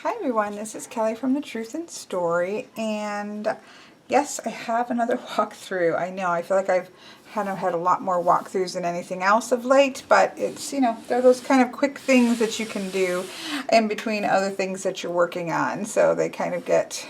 Hi everyone, this is Kelly from The Truth in Story, and yes, I have another walkthrough. I know, I feel like I've had a lot more walkthroughs than anything else of late, but it's, they're those kind of quick things that you can do in between other things that you're working on, so they kind of get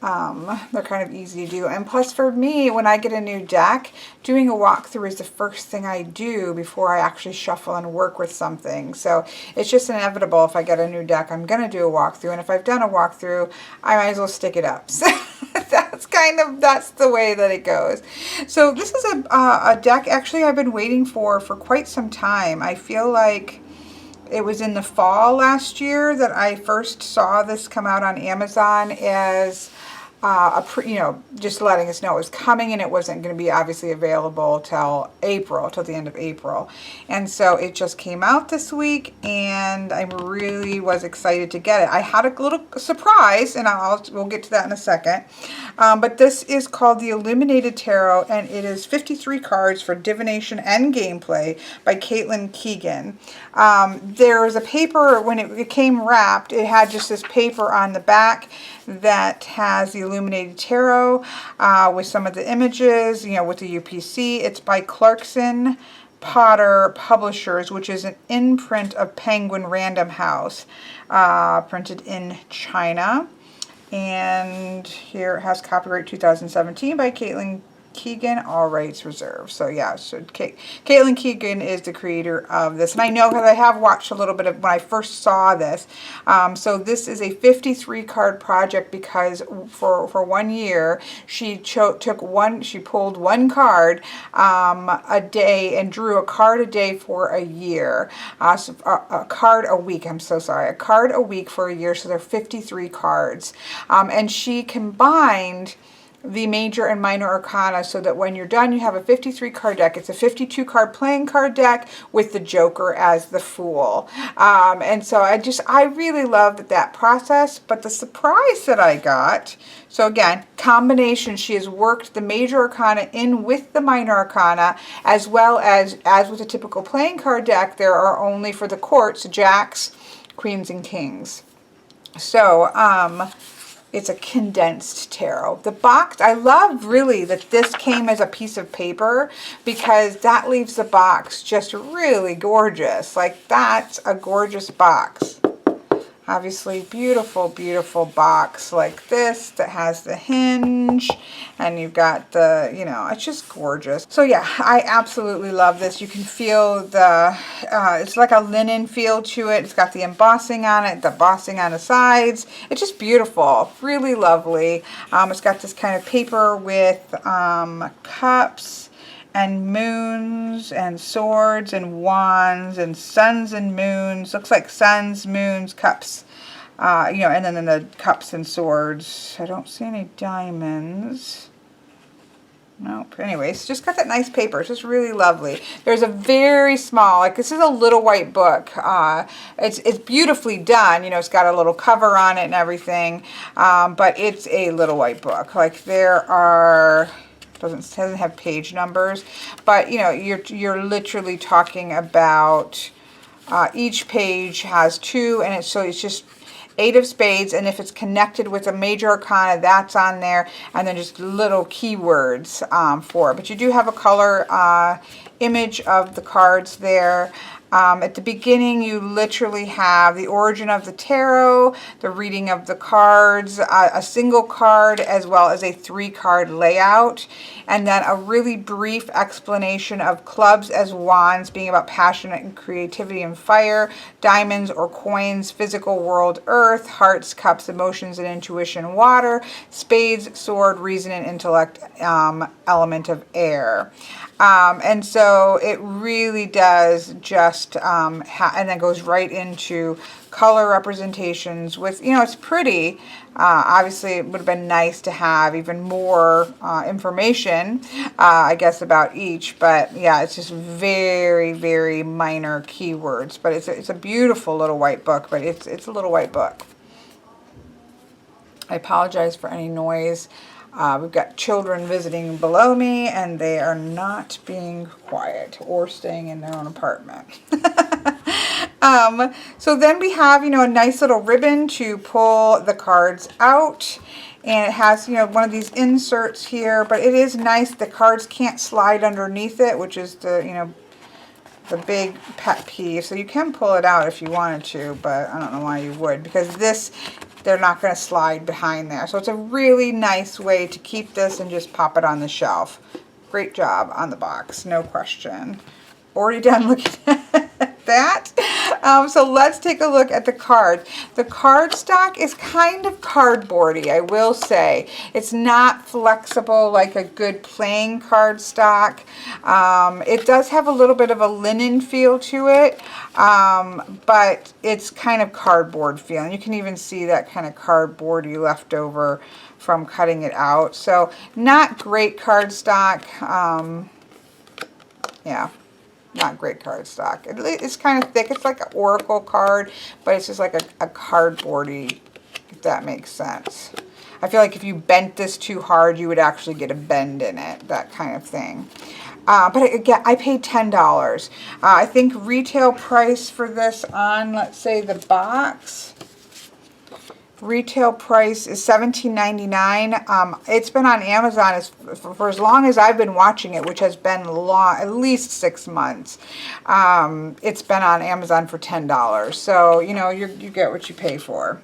they're kind of easy to do. And plus for me, when I get a new deck, doing a walkthrough is the first thing I do before I actually shuffle and work with something. So it's just inevitable. If I get a new deck, I'm going to do a walkthrough. And if I've done a walkthrough, I might as well stick it up. So that's the way that it goes. So this is a deck actually I've been waiting for quite some time. I feel like it was in the fall last year that I first saw this come out on Amazon as just letting us know it was coming, and it wasn't going to be obviously available till the end of April. And so it just came out this week, and I really was excited to get it. I had a little surprise, and we'll get to that in a second. But this is called the Illuminated Tarot, and it is 53 cards for divination and gameplay by Caitlin Keegan. There was a paper, when it came wrapped, it had just this paper on the back that has the Illuminated Tarot with some of the images, with the UPC. It's by Clarkson Potter Publishers, which is an imprint of Penguin Random House, printed in China. And here it has copyright 2017 by Caitlin Keegan, all rights reserved. So yeah, so Caitlin Keegan is the creator of this, and I know because I have watched a little bit of when I first saw this. So this is a 53 card project because for 1 year she pulled one card a day and drew a card a day for a year. So a card a week. I'm so sorry, a card a week for a year. So they're 53 cards, and she combined the major and minor arcana so that when you're done you have a 53 card deck. It's a 52 card playing card deck with the Joker as the Fool. And so I really loved that process. But the surprise that I got, so again, combination, she has worked the major arcana in with the minor arcana, as well as with a typical playing card deck, there are only for the courts, jacks, queens, and kings. So, it's a condensed tarot. The box, I love really that this came as a piece of paper, because that leaves the box just really gorgeous. Like, that's a gorgeous box. Obviously, beautiful, beautiful box like this that has the hinge, and you've got the, it's just gorgeous. So yeah, I absolutely love this. You can feel it's like a linen feel to it. It's got the embossing on it, the embossing on the sides. It's just beautiful, really lovely. It's got this kind of paper with cups and moons and swords and wands and suns and moons. Looks like suns, moons, cups. And then the cups and swords. I don't see any diamonds. Nope. Anyways, just got that nice paper. It's just really lovely. There's a very small, this is a little white book. It's beautifully done. It's got a little cover on it and everything. But it's a little white book. There are... doesn't have page numbers, but you're literally talking about each page has two, and it's just 8 of spades, and if it's connected with a major arcana, that's on there, and then just little keywords for it. But you do have a color image of the cards there. At the beginning, you literally have the origin of the tarot, the reading of the cards, a single card, as well as a 3-card layout, and then a really brief explanation of clubs as wands, being about passion and creativity and fire, diamonds or coins, physical world, earth, hearts, cups, emotions and intuition, water, spades, sword, reason and intellect, element of air. And so it really does just, and then goes right into color representations with, it's pretty. Obviously, it would have been nice to have even more information, I guess, about each. But yeah, it's just very, very minor keywords. But it's a beautiful little white book. But it's a little white book. I apologize for any noise. We've got children visiting below me, and they are not being quiet or staying in their own apartment. So then we have, you know, a nice little ribbon to pull the cards out. And it has, you know, one of these inserts here, but it is nice. The cards can't slide underneath it, which is the, you know, the big pet peeve. So you can pull it out if you wanted to, but I don't know why you would, because this, they're not going to slide behind there. So it's a really nice way to keep this and just pop it on the shelf. Great job on the box, no question. Already done looking at that. So let's take a look at the cards. The cardstock is kind of cardboardy, I will say. It's not flexible like a good playing cardstock. It does have a little bit of a linen feel to it, but it's kind of cardboard feeling. You can even see that kind of cardboardy leftover from cutting it out. So not great cardstock. Yeah. Not great cardstock. It's kind of thick. It's like an oracle card, but it's just like a cardboardy, if that makes sense. I feel like if you bent this too hard, you would actually get a bend in it, that kind of thing. But again, I paid $10. I think retail price for this on, let's say, the box, retail price is $17.99. It's been on Amazon for as long as I've been watching it, which has been long, at least 6 months. It's been on Amazon for $10. So, you know, you get what you pay for.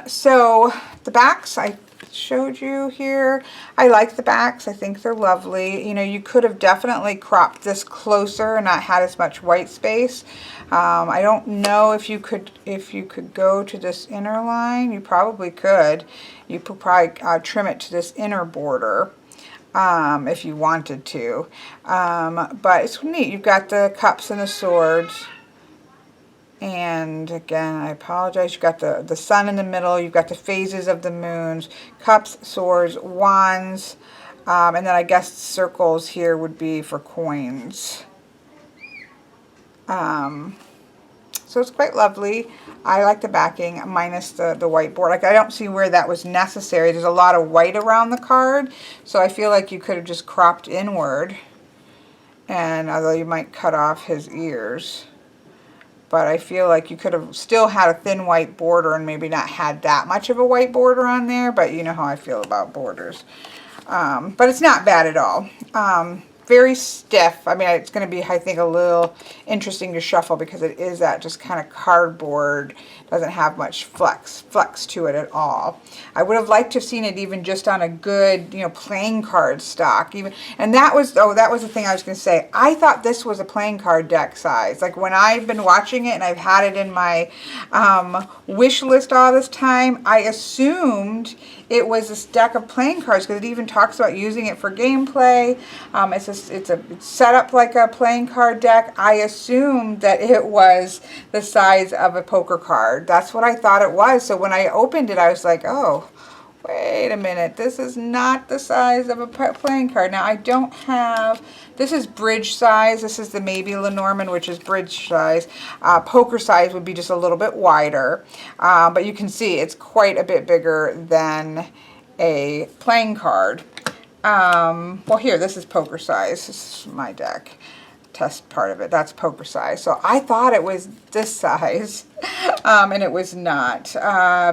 So the backs I showed you here. I like the backs. I think they're lovely. You know, you could have definitely cropped this closer and not had as much white space. I don't know if you could go to this inner line. You probably could. You could probably trim it to this inner border if you wanted to. But it's neat. You've got the cups and the swords. And again, I apologize, you've got the sun in the middle, you've got the phases of the moons, cups, swords, wands, and then I guess circles here would be for coins. So it's quite lovely. I like the backing minus the whiteboard. Like, I don't see where that was necessary. There's a lot of white around the card, so I feel like you could have just cropped inward, and although you might cut off his ears. But I feel like you could have still had a thin white border and maybe not had that much of a white border on there. But you know how I feel about borders. But it's not bad at all. Very stiff. I mean, it's going to be, I think, a little interesting to shuffle because it is that just kind of cardboard. Doesn't have much flex to it at all. I would have liked to have seen it even just on a good, you know, playing card stock. And that was the thing I was going to say. I thought this was a playing card deck size. Like, when I've been watching it and I've had it in my wish list all this time, I assumed it was this deck of playing cards because it even talks about using it for gameplay. It's set up like a playing card deck. I assumed that it was the size of a poker card. That's what I thought it was. So when I opened it, I was like, oh, wait a minute. This is not the size of a playing card. Now, I don't have, this is bridge size. This is the maybe Lenormand, which is bridge size. Poker size would be just a little bit wider. But you can see it's quite a bit bigger than a playing card. Well, here, this is poker size. This is my deck. Test part of it. That's poker size. So I thought it was this size, and it was not.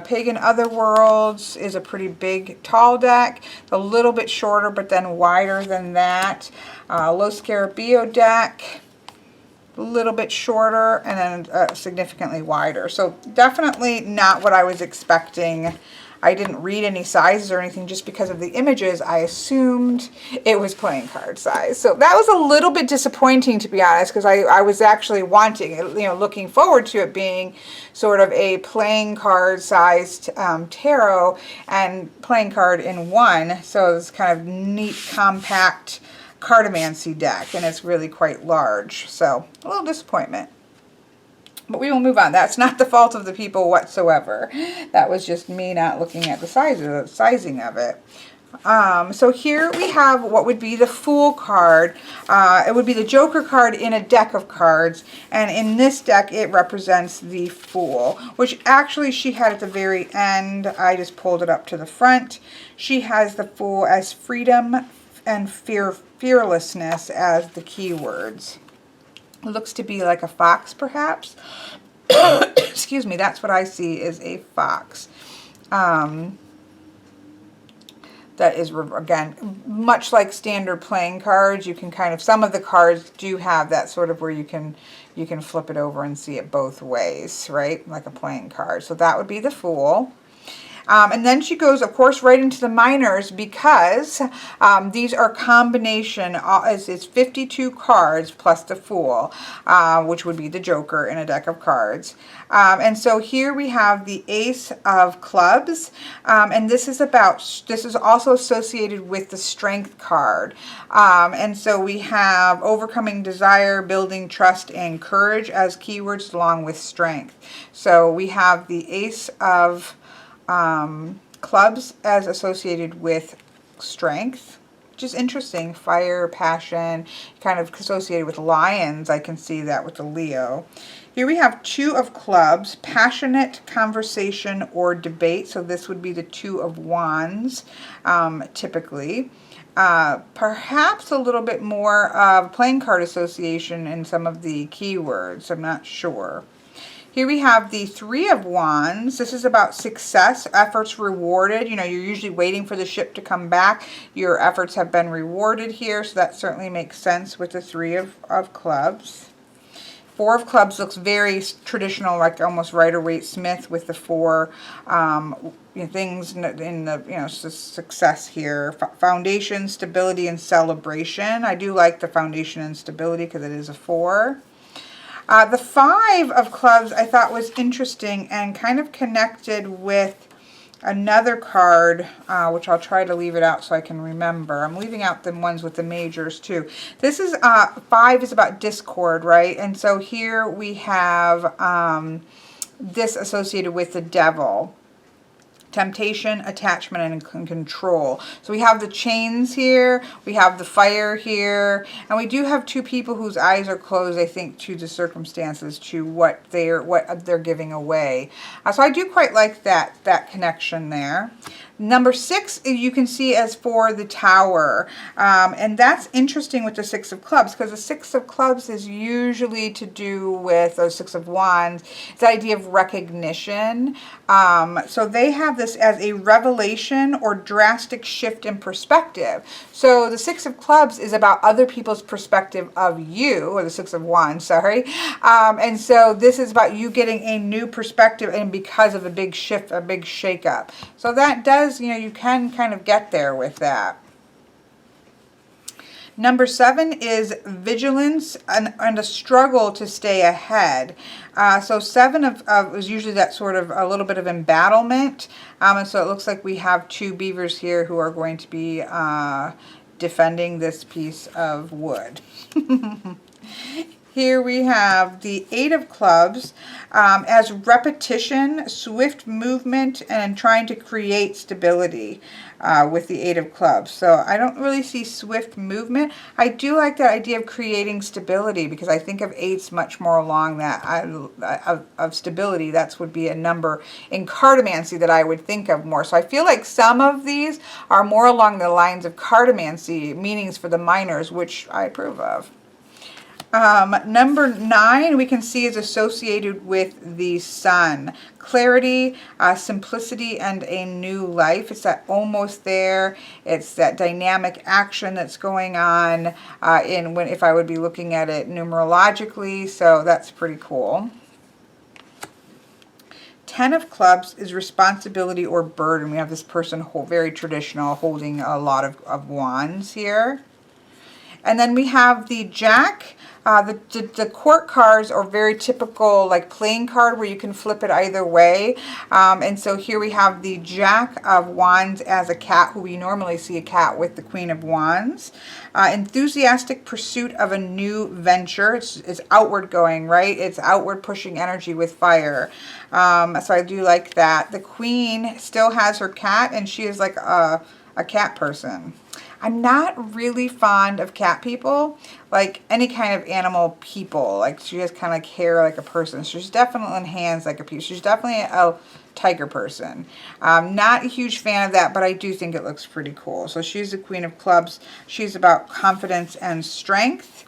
Pagan Otherworlds is a pretty big, tall deck. A little bit shorter, but then wider than that. Los Scarabeo deck, a little bit shorter, and then significantly wider. So definitely not what I was expecting. I didn't read any sizes or anything just because of the images. I assumed it was playing card size. So that was a little bit disappointing, to be honest, because I was actually wanting, you know, looking forward to it being sort of a playing card sized tarot and playing card in one. So it's kind of neat, compact cartomancy deck, and it's really quite large. So a little disappointment. But we will move on. That's not the fault of the people whatsoever. That was just me not looking at the sizing of it. So here we have what would be the Fool card. It would be the Joker card in a deck of cards. And in this deck, it represents the Fool, which actually she had at the very end. I just pulled it up to the front. She has the Fool as freedom and fearlessness as the keywords. looks to be like a fox, perhaps. Excuse me, that's what I see is a fox. That is, again, much like standard playing cards, you can kind of, some of the cards do have that sort of where you can flip it over and see it both ways, right? Like a playing card. So that would be the Fool. And then she goes, of course, right into the minors because these are combination, it's 52 cards plus the Fool, which would be the Joker in a deck of cards. And so here we have the Ace of Clubs, and this is also associated with the Strength card. And so we have overcoming desire, building trust, and courage as keywords along with strength. So we have the Ace of Clubs as associated with strength, which is interesting. Fire, passion, kind of associated with lions. I can see that with the Leo. Here we have Two of Clubs, passionate conversation or debate. So this would be the Two of Wands, typically. Perhaps a little bit more of playing card association in some of the keywords. I'm not sure. Here we have the Three of Wands. This is about success, efforts rewarded. You know, you're usually waiting for the ship to come back. Your efforts have been rewarded here, so that certainly makes sense with the Three of Clubs. Four of Clubs looks very traditional, like almost Rider-Waite-Smith with the four things in the success here. Foundation, stability, and celebration. I do like the foundation and stability because it is a 4. The Five of Clubs I thought was interesting and kind of connected with another card, which I'll try to leave it out so I can remember. I'm leaving out the ones with the majors too. This is, 5 is about discord, right? And so here we have this associated with the Devil. Temptation, attachment, and control. So we have the chains here, we have the fire here, and we do have two people whose eyes are closed, I think, to the circumstances, to what they're giving away. So I do quite like that connection there. Number 6, you can see as for the Tower. And that's interesting with the Six of Clubs, because the Six of Clubs is usually to do with the Six of Wands. It's the idea of recognition. So they have this as a revelation or drastic shift in perspective. So the Six of Clubs is about other people's perspective of you, or the Six of Wands, sorry. And so this is about you getting a new perspective, and because of a big shift, a big shakeup. So that does, you can kind of get there with that. Number 7 is vigilance and a struggle to stay ahead. So 7 is usually that sort of a little bit of embattlement. And so it looks like we have 2 beavers here who are going to be defending this piece of wood. Here we have the 8 of Clubs as repetition, swift movement, and trying to create stability with the 8 of Clubs. So I don't really see swift movement. I do like that idea of creating stability, because I think of 8s much more along that of stability. That would be a number in cartomancy that I would think of more. So I feel like some of these are more along the lines of cartomancy meanings for the minors, which I approve of. Number 9 we can see is associated with the Sun. Clarity, simplicity, and a new life. It's that almost there. It's that dynamic action that's going on if I would be looking at it numerologically. So that's pretty cool. 10 of Clubs is responsibility or burden. We have this person very traditional holding a lot of wands here. And then we have the Jack. The court cards are very typical, like playing card, where you can flip it either way. And so here we have the Jack of Wands as a cat, who we normally see a cat with the Queen of Wands. Enthusiastic pursuit of a new venture. It's outward going, right? It's outward pushing energy with fire. So I do like that. The Queen still has her cat, and she is like a cat person. I'm not really fond of cat people, like any kind of animal people. Like she has kind of like hair like a person. She's definitely hands like a person. She's definitely a tiger person. Not a huge fan of that, but I do think it looks pretty cool. So she's the Queen of Clubs. She's about confidence and strength.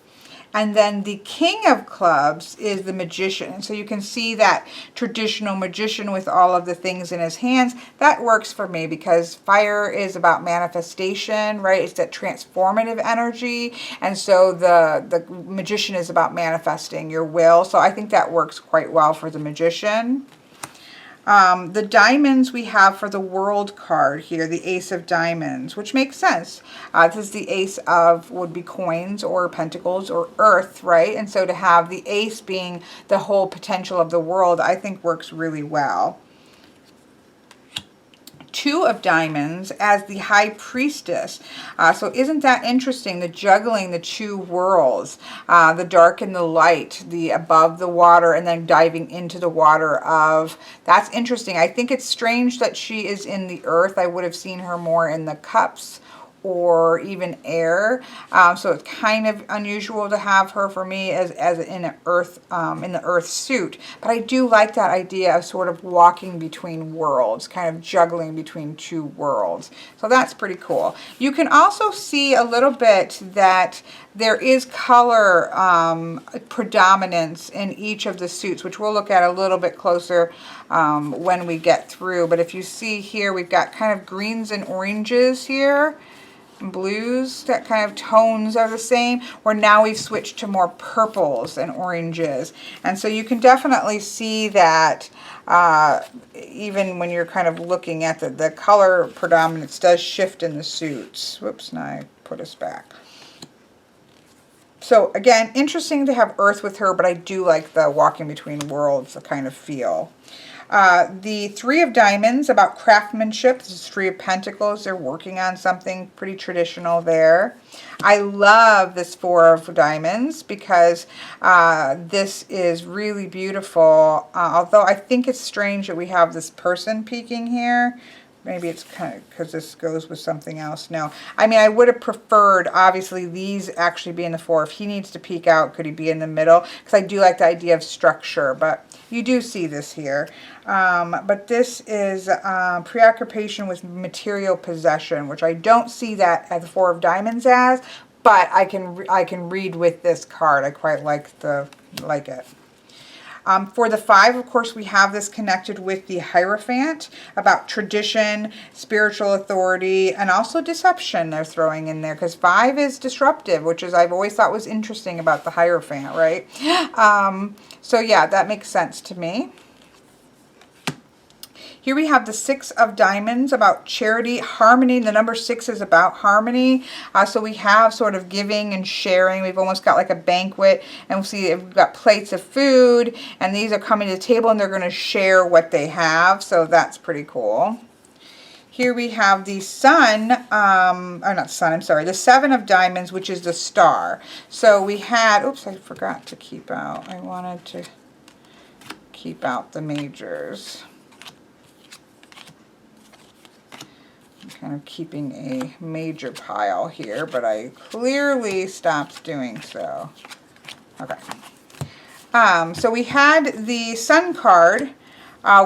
And then the King of Clubs is the Magician. And so you can see that traditional magician with all of the things in his hands. That works for me because fire is about manifestation, right? It's that transformative energy. And so the magician is about manifesting your will. So I think that works quite well for the magician. The diamonds we have for the world card here, the Ace of Diamonds, which makes sense. This is the Ace of, would be coins or pentacles or earth, right? And so to have the ace being the whole potential of the world, I think works really well. Two of Diamonds as the High Priestess. So isn't that interesting? The juggling the two worlds, the dark and the light, the above the water and then diving into the water of, that's interesting. I think it's strange that she is in the earth. I would have seen her more in the cups or even air. So it's kind of unusual to have her for me as in an earth, in the earth suit. But I do like that idea of sort of walking between worlds, kind of juggling between two worlds. So that's pretty cool. You can also see a little bit that there is color predominance in each of the suits, which we'll look at a little bit closer when we get through. But if you see here, we've got kind of greens and oranges here. Blues, that kind of tones are the same, where now we've switched to more purples and oranges. And so you can definitely see that even when you're kind of looking at the color predominance does shift in the suits. Whoops, now I put us back. So again, interesting to have earth with her, but I do like the walking between worlds, the kind of feel. The Three of Diamonds, about craftsmanship. This is Three of Pentacles. They're working on something pretty traditional there. I love this Four of Diamonds because this is really beautiful. Although I think it's strange that we have this person peeking here. Maybe it's kind of because this goes with something else. No, I mean, I would have preferred, obviously, these actually be in the four. If he needs to peek out, could he be in the middle? Because I do like the idea of structure, but you do see this here. But this is preoccupation with material possession, which I don't see that at the Four of Diamonds as, but I can read with this card. I quite like it. For the Five, of course, we have this connected with the Hierophant, about tradition, spiritual authority, and also deception they're throwing in there, because 5 is disruptive, which is I've always thought was interesting about the Hierophant, right? So yeah, that makes sense to me. Here we have the Six of Diamonds, about charity, harmony. The number 6 is about harmony. So we have sort of giving and sharing. We've almost got like a banquet. And we'll see we've got plates of food. And these are coming to the table and they're going to share what they have. So that's pretty cool. Here we have the Sun, or not Sun, I'm sorry, the Seven of Diamonds, which is the Star. So we had, oops, I forgot to keep out. I wanted to keep out the majors. Kind of keeping a major pile here, but I clearly stopped doing so. Okay. So we had the Sun card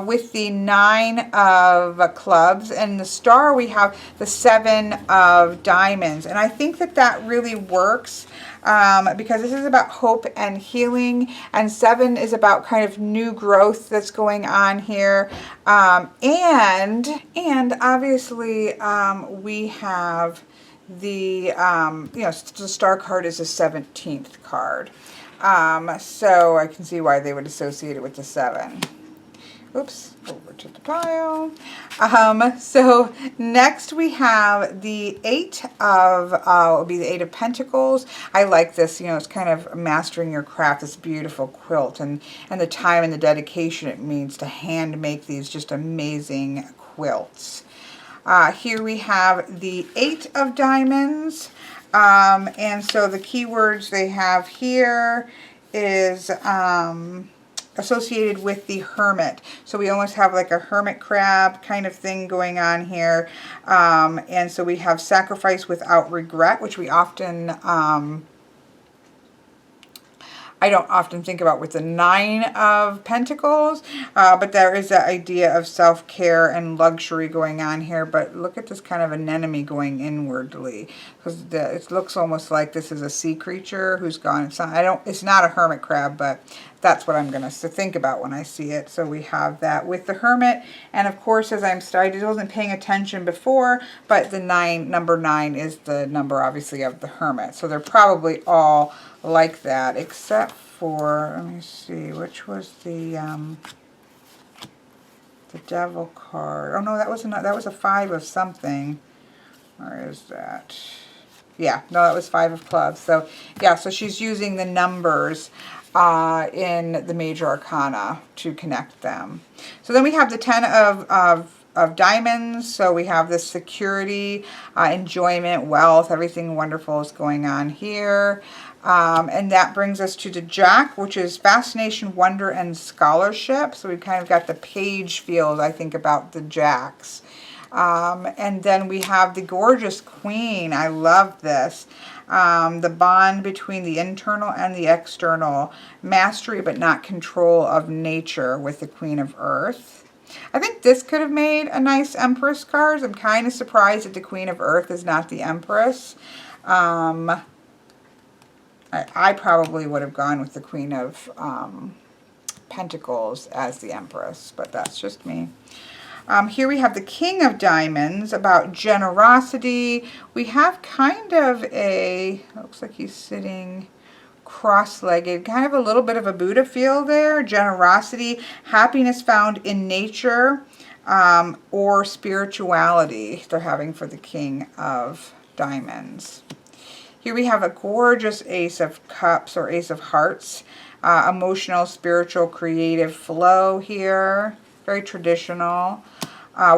with the 9 of clubs, and the Star we have the 7 of diamonds, and I think that that really works because this is about hope and healing, and 7 is about kind of new growth that's going on here, and obviously we have the the Star card is the 17th card, so I can see why they would associate it with the 7. Oops, over to the pile. So next we have the 8 of, will be the 8 of Pentacles. I like this, it's kind of mastering your craft, this beautiful quilt, and the time and the dedication it means to hand make these just amazing quilts. Here we have the 8 of Diamonds, and so the keywords they have here is, associated with the Hermit. So we almost have like a hermit crab kind of thing going on here. And so we have sacrifice without regret, which we often I don't often think about with the Nine of Pentacles, but there is that idea of self-care and luxury going on here. But look at this kind of anemone going inwardly, because it looks almost like this is a sea creature who's gone. It's not a hermit crab, but that's what I'm going to think about when I see it. So we have that with the Hermit. And of course, as I wasn't paying attention before, but the number 9 is the number, obviously, of the Hermit. So they're probably all like that, except for, let me see, which was the Devil card. Oh, no, that was a 5 of something. Where is that? Yeah, no, that was 5 of clubs. So, yeah, so she's using the numbers in the major arcana to connect them. So then we have the 10 of diamonds. So we have this security, enjoyment, wealth, everything wonderful is going on here. And that brings us to the Jack, which is fascination, wonder, and scholarship. So we've kind of got the page field, I think, about the Jacks. And then we have the gorgeous Queen. I love this. The bond between the internal and the external. Mastery but not control of nature with the Queen of Earth. I think this could have made a nice Empress card. I'm kind of surprised that the Queen of Earth is not the Empress. I probably would have gone with the Queen of Pentacles as the Empress, but that's just me. Here we have the King of Diamonds, about generosity. We have kind of looks like he's sitting cross-legged, kind of a little bit of a Buddha feel there. Generosity, happiness found in nature, or spirituality they're having for the King of Diamonds. Here we have a gorgeous Ace of Cups or Ace of Hearts. Emotional, spiritual, creative flow here. Very traditional.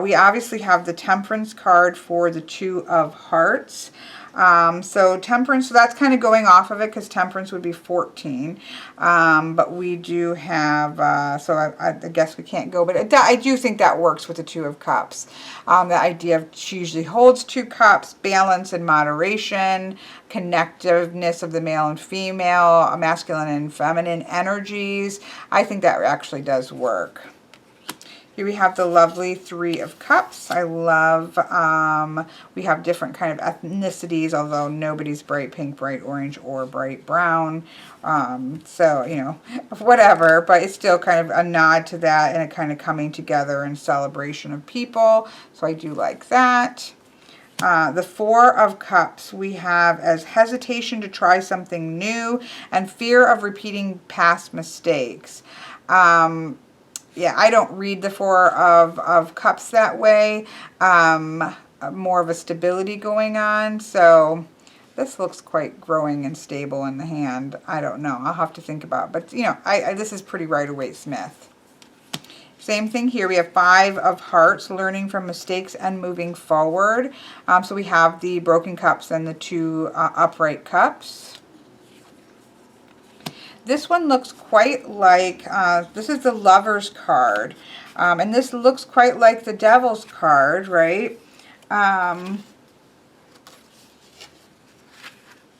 We obviously have the Temperance card for the Two of Hearts. So Temperance, so that's kind of going off of it because Temperance would be 14. But we do have, so I guess we can't go, but I do think that works with the Two of Cups. The idea of she usually holds 2 cups, balance and moderation, connectiveness of the male and female, masculine and feminine energies. I think that actually does work. Here we have the lovely 3 of Cups. I love, we have different kind of ethnicities, although nobody's bright pink, bright orange, or bright brown. So, you know, whatever, but it's still kind of a nod to that and a kind of coming together and celebration of people. So I do like that. The 4 of Cups we have as hesitation to try something new and fear of repeating past mistakes. Yeah, I don't read the 4 of Cups that way. More of a stability going on. So this looks quite growing and stable in the hand. I don't know. I'll have to think about it. But, you know, this is pretty Rider-Waite-Smith. Same thing here. We have 5 of Hearts, learning from mistakes and moving forward. So we have the broken cups and the 2 upright cups. This one looks quite like, this is the Lover's card. And this looks quite like the Devil's card, right?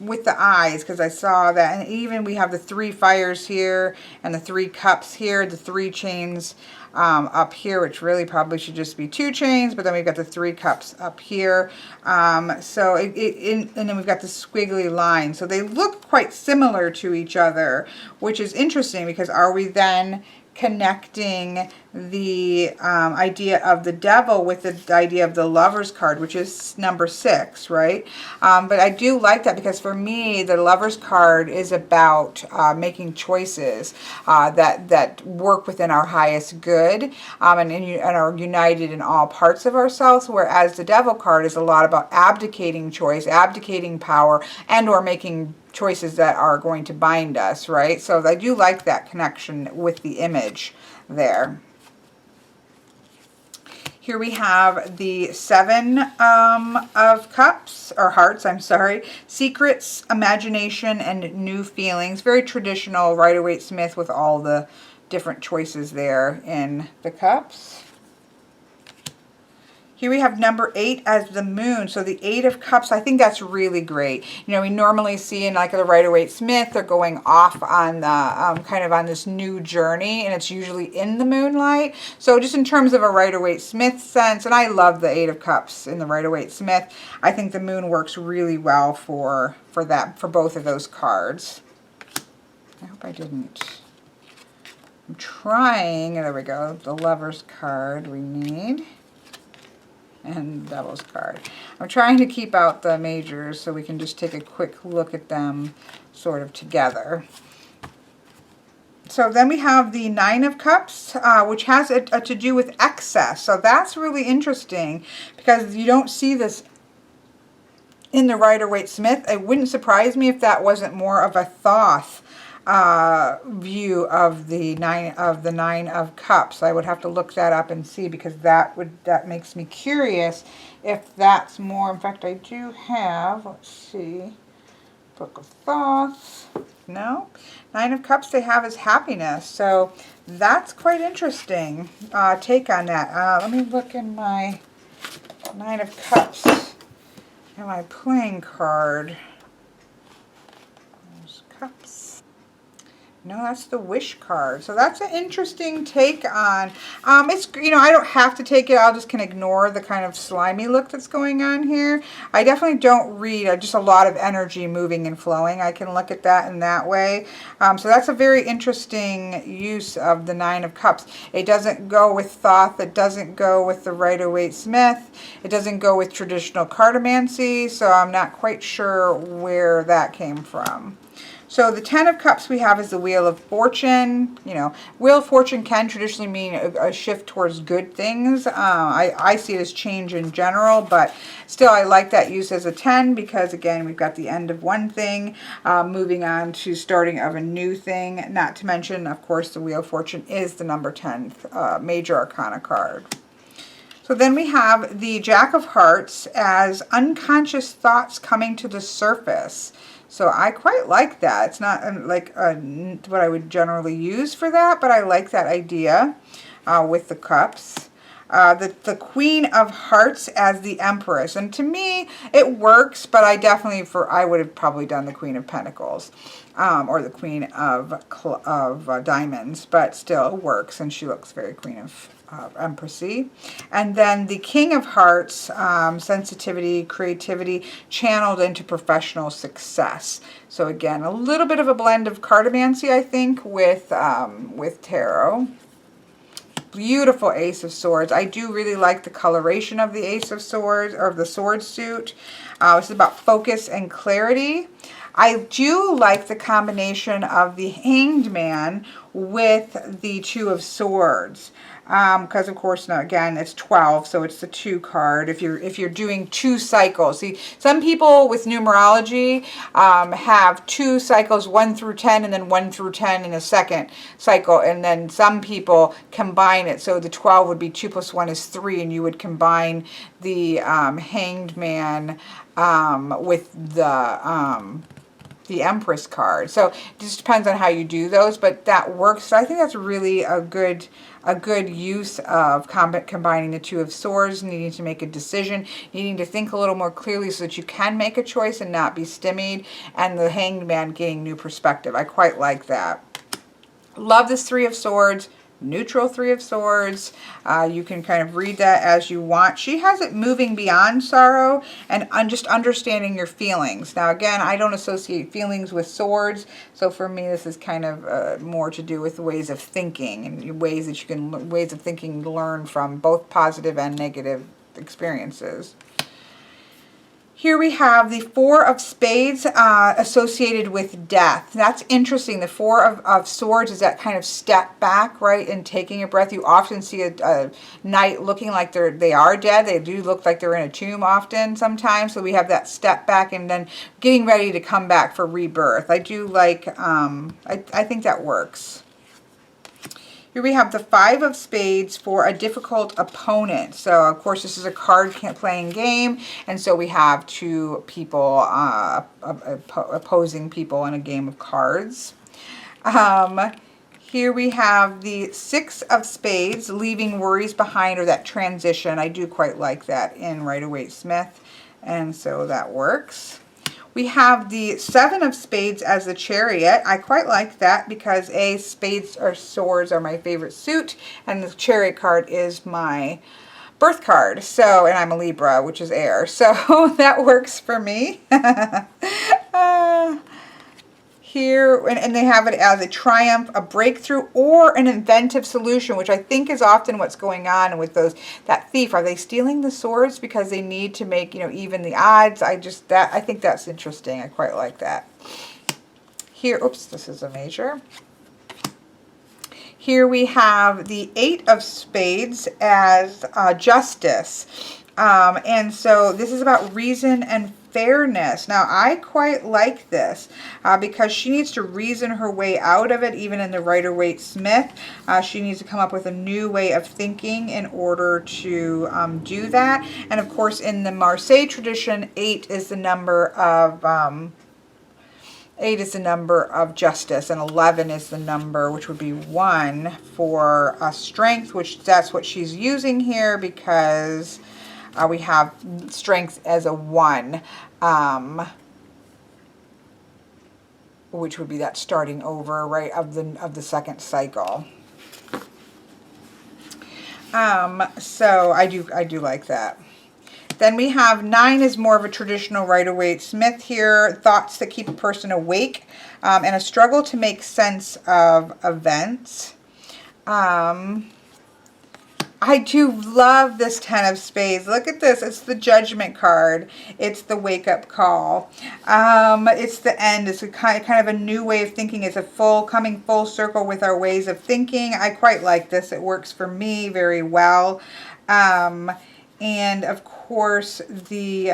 With the eyes, because I saw that. And even we have the 3 fires here and the 3 cups here, the 3 chains up here, which really probably should just be 2 chains, but then we've got the 3 cups up here. And then we've got the squiggly line. So they look quite similar to each other, which is interesting because are we then connecting the idea of the devil with the idea of the Lover's card, which is number 6, right? But I do like that because for me, the Lover's card is about making choices that work within our highest good and are united in all parts of ourselves, whereas the Devil card is a lot about abdicating choice, abdicating power, and or making choices that are going to bind us, right? So I do like that connection with the image there. Here we have the 7 of Cups, or Hearts, I'm sorry. Secrets, imagination, and new feelings. Very traditional Rider-Waite-Smith with all the different choices there in the cups. Here we have number 8 as the moon. So the 8 of cups, I think that's really great. You know, we normally see in like the Rider-Waite-Smith, they're going off on the kind of on this new journey, and it's usually in the moonlight. So just in terms of a Rider-Waite-Smith sense, and I love the 8 of cups in the Rider-Waite-Smith, I think the moon works really well for that, for both of those cards. I hope I didn't. I'm trying, there we go, the Lover's card we need. And Devil's card. I'm trying to keep out the majors so we can just take a quick look at them sort of together. So then we have the 9 of Cups, which has to do with excess. So that's really interesting because you don't see this in the Rider-Waite-Smith. It wouldn't surprise me if that wasn't more of a Thoth view of the nine of cups. I would have to look that up and see, because that makes me curious if that's more. In fact, I do have, let's see, Book of Thoth. No, 9 of Cups they have is happiness. So that's quite interesting take on that. Let me look in my 9 of Cups and my playing card. There's cups. No, that's the Wish card. So that's an interesting take on, it's, you know, I don't have to take it. I'll just can ignore the kind of slimy look that's going on here. I definitely don't read, just a lot of energy moving and flowing. I can look at that in that way. So that's a very interesting use of the 9 of Cups. It doesn't go with Thoth. It doesn't go with the Rider-Waite-Smith. It doesn't go with traditional cartomancy. So I'm not quite sure where that came from. So the 10 of Cups we have is the Wheel of Fortune. You know, Wheel of Fortune can traditionally mean a shift towards good things. I see it as change in general, but still I like that use as a 10 because, again, we've got the end of one thing, moving on to starting of a new thing. Not to mention, of course, the Wheel of Fortune is the number 10th major arcana card. So then we have the Jack of Hearts as unconscious thoughts coming to the surface. So I quite like that. It's not like what I would generally use for that, but I like that idea with the cups. The Queen of Hearts as the Empress. And to me, it works, but I would have probably done the Queen of Pentacles or the Queen of Diamonds, but still it works, and she looks very Queen of Empressy. And then the King of Hearts, sensitivity, creativity, channeled into professional success. So again, a little bit of a blend of cartomancy, I think, with tarot. Beautiful Ace of Swords. I do really like the coloration of the Ace of Swords, or the sword suit. This is about focus and clarity. I do like the combination of the Hanged Man with the Two of Swords. Because of course, now again, it's 12, so it's the 2 card. If you're doing 2 cycles, see, some people with numerology have 2 cycles, 1 through 10, and then 1 through 10 in a second cycle, and then some people combine it. So the 12 would be 2 plus 1 is 3, and you would combine the Hanged Man with the Empress card. So it just depends on how you do those, but that works. So I think that's really a good use of combining the Two of Swords, needing to make a decision, needing to think a little more clearly so that you can make a choice and not be stymied, and the Hanged Man gaining new perspective. I quite like that. Love this Three of Swords. Neutral Three of Swords. You can kind of read that as you want. She has it moving beyond sorrow and just understanding your feelings. Now again, I don't associate feelings with swords, so for me this is kind of more to do with ways of thinking and ways of thinking learn from both positive and negative experiences. Here we have the Four of Spades associated with death. That's interesting. The Four of Swords is that kind of step back, right, and taking a breath. You often see a knight looking like they are dead. They do look like they're in a tomb often sometimes. So we have that step back and then getting ready to come back for rebirth. I do like, I think that works. Here we have the Five of Spades for a difficult opponent. So, of course, this is a card-playing game, and so we have 2 people, opposing people in a game of cards. Here we have the 6 of Spades, leaving worries behind, or that transition. I do quite like that in Rider-Waite-Smith, and so that works. We have the 7 of Spades as the Chariot. I quite like that because spades or swords are my favorite suit, and the Chariot card is my birth card. So, and I'm a Libra, which is air. So that works for me. Here, and they have it as a triumph, a breakthrough, or an inventive solution, which I think is often what's going on with that thief. Are they stealing the swords because they need to make, even the odds? I think that's interesting. I quite like that. Here, oops, this is a major. Here we have the 8 of Spades as justice. And so this is about reason and fairness. Now, I quite like this because she needs to reason her way out of it, even in the Rider-Waite-Smith. She needs to come up with a new way of thinking in order to do that. And of course, in the Marseille tradition, 8 is the number of 8 is the number of justice, and 11 is the number, which would be 1 for strength, which that's what she's using here because we have strength as a 1, which would be that starting over, right, of the second cycle. So I do like that. Then we have 9 is more of a traditional Rider-Waite-Smith here, thoughts that keep a person awake, and a struggle to make sense of events. I do love this 10 of Spades. Look at this. It's the Judgment card. It's the wake-up call. It's the end. It's a kind of a new way of thinking. It's coming full circle with our ways of thinking. I quite like this. It works for me very well. And of course, the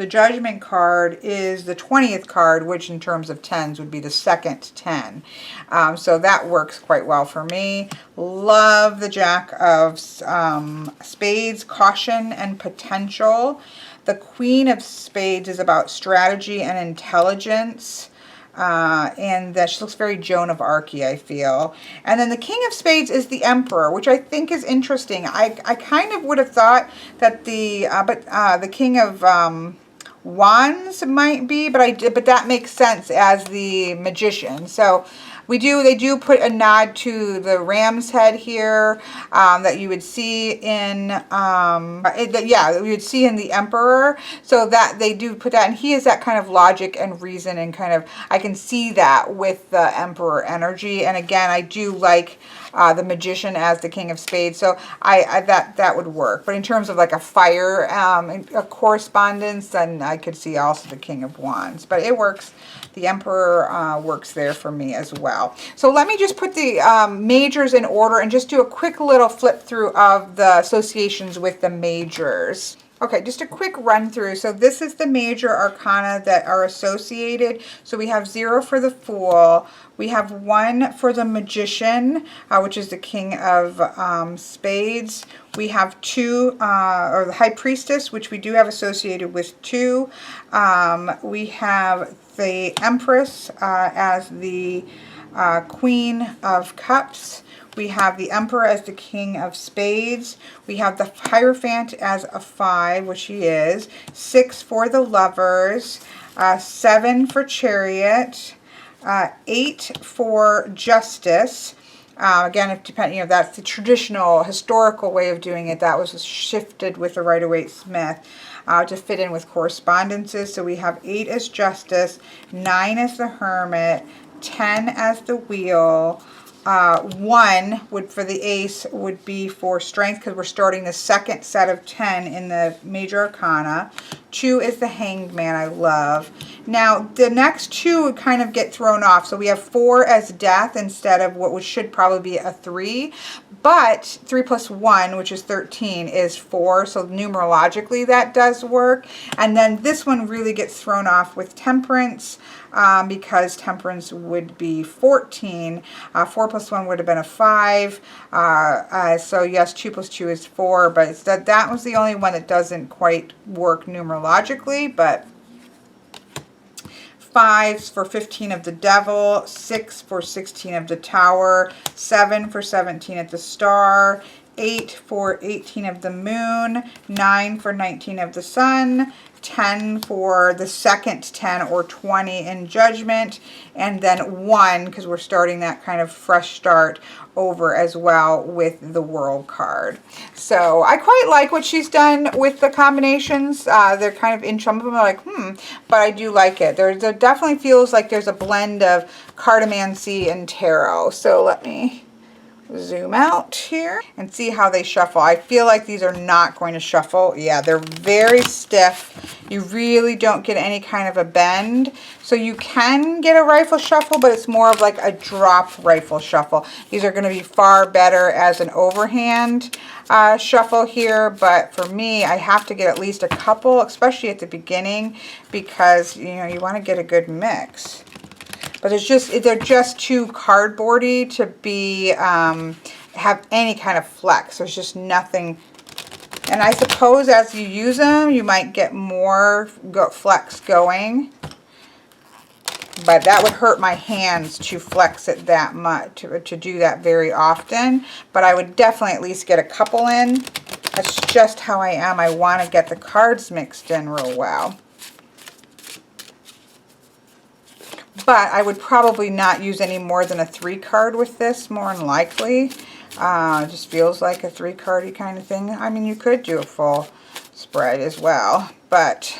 Judgment card is the 20th card, which in terms of 10s would be the second 10. So that works quite well for me. Love the Jack of Spades, caution and potential. The Queen of Spades is about strategy and intelligence. And that she looks very Joan of Arc, I feel. And then the King of Spades is the Emperor, which I think is interesting. I kind of would have thought that the King of Wands might be, but that makes sense as the Magician. So they do put a nod to the ram's head here that you would see in you would see in the Emperor. So that they do put that, and he is that kind of logic and reason, and kind of I can see that with the Emperor energy. And again, I do like the Magician as the King of Spades, so that would work. But in terms of like a fire a correspondence, then I could see also the King of Wands. But it works. The Emperor works there for me as well. So let me just put the majors in order and just do a quick little flip through of the associations with the majors. Okay, just a quick run through. So this is the major arcana that are associated. So we have 0 for the Fool. We have 1 for the Magician, which is the King of Spades. We have 2, or the High Priestess, which we do have associated with 2. We have the Empress as the Queen of Cups. We have the Emperor as the King of Spades. We have the Hierophant as a 5, which he is. 6 for the Lovers. 7 for Chariot. 8 for Justice. Again, depending, that's the traditional historical way of doing it. That was shifted with the Rider-Waite-Smith to fit in with correspondences. So we have 8 as Justice, 9 as the Hermit, 10 as the Wheel. 1 for the Ace would be for Strength, because we're starting the second set of 10 in the Major Arcana. 2 is the Hanged Man, I love. Now, the next 2 would kind of get thrown off. So we have 4 as Death instead of what should probably be a 3. But 3 plus 1, which is 13, is 4. So numerologically that does work. And then this one really gets thrown off with Temperance, because Temperance would be 14. 4 plus 1 would have been a 5. So yes, 2 plus 2 is 4, but that was the only one that doesn't quite work numerologically. But 5 for 15 of the devil, 6 for 16 of the tower, 7 for 17 at the star, 8 for 18 of the moon, 9 for 19 of the sun, 10 for the second 10 or 20 in judgment, and then 1, because we're starting that kind of fresh start over as well with the world card. So I quite like what she's done with the combinations. They're kind of, in some of them are like, but I do like it. There definitely feels like there's a blend of cartomancy and tarot. So let me zoom out here and see how they shuffle. I feel like these are not going to shuffle. Yeah, they're very stiff. You really don't get any kind of a bend. So you can get a rifle shuffle, but it's more of like a drop rifle shuffle. These are going to be far better as an overhand shuffle here, but for me, I have to get at least a couple, especially at the beginning, because you want to get a good mix. But they're just too cardboardy to be have any kind of flex. There's just nothing. And I suppose as you use them, you might get more flex going. But that would hurt my hands to flex it that much, to do that very often. But I would definitely at least get a couple in. That's just how I am. I want to get the cards mixed in real well. But I would probably not use any more than a 3 card with this, more than likely. It just feels like a 3 cardy kind of thing. I mean, you could do a full spread as well, but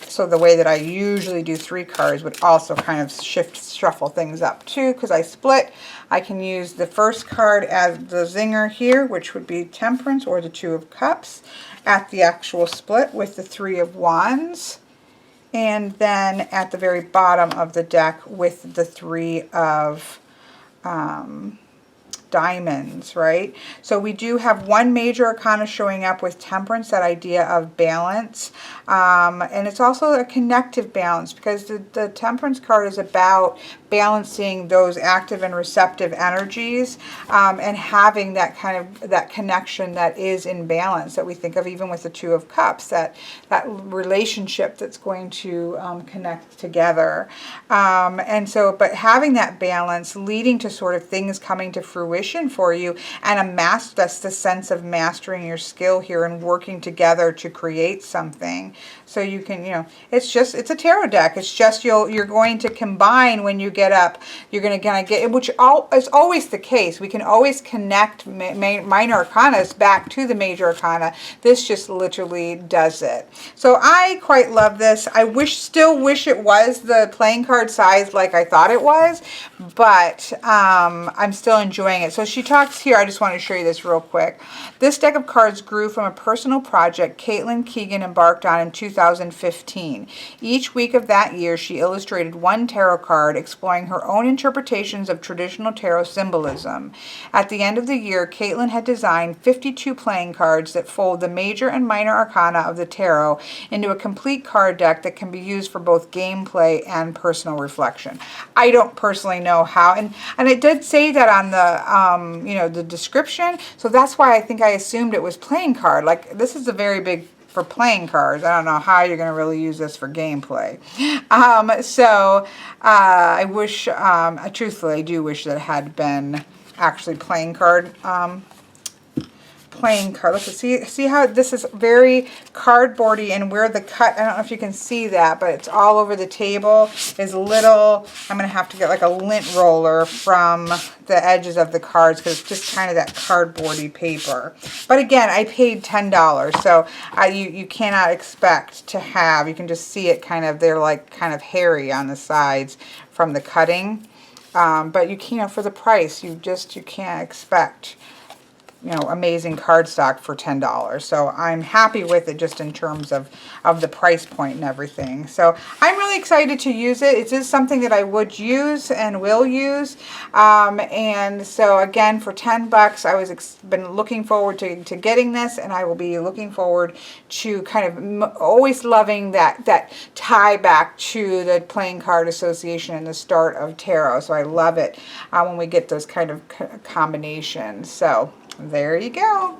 so the way that I usually do 3 cards would also kind of shuffle things up too, because I split. I can use the first card as the zinger here, which would be Temperance or the 2 of Cups at the actual split with the 3 of Wands. And then at the very bottom of the deck with the 3 of diamonds, right? So we do have one major arcana showing up with Temperance, that idea of balance. And it's also a connective balance, because the Temperance card is about balancing those active and receptive energies, and having that kind of that connection that is in balance, that we think of even with the 2 of Cups, that relationship that's going to connect together. And so, but having that balance leading to sort of things coming to fruition for you, and that's the sense of mastering your skill here and working together to create something. So you can, it's a tarot deck. It's just you're going to combine when you get up. You're going to kind of get, which is always the case. We can always connect minor arcanas back to the major arcana. This just literally does it. So I quite love this. I still wish it was the playing card size like I thought it was, but I'm still enjoying it. So she talks here, I just want to show you this real quick. This deck of cards grew from a personal project Caitlin Keegan embarked on in 2015. Each week of that year, she illustrated one tarot card, exploring her own interpretations of traditional tarot symbolism. At the end of the year, Caitlin had designed 52 playing cards that fold the major and minor arcana of the tarot into a complete card deck that can be used for both gameplay and personal reflection. I don't personally know how, and it did say that on the the description, so that's why I think I assumed it was playing card. Like, this is a very big for playing cards. I don't know how you're going to really use this for gameplay. I wish, truthfully, I do wish that it had been actually playing card. Let's see how this is very cardboardy, and where the cut, I don't know if you can see that, but it's all over the table, is little, I'm going to have to get like a lint roller from the edges of the cards, because it's just kind of that cardboardy paper. But again, I paid $10, so you cannot expect to have, you can just see it kind of, they're like kind of hairy on the sides from the cutting. But you can't, for the price, you can't expect amazing cardstock for $10. So I'm happy with it, just in terms of the price point and everything. So I'm really excited to use it. It is something that I would use and will use. And so again, for $10, I was been looking forward to getting this, and I will be looking forward to kind of always loving that tie back to the Playing Card Association and the start of tarot. So I love it when we get those kind of combinations. So there you go.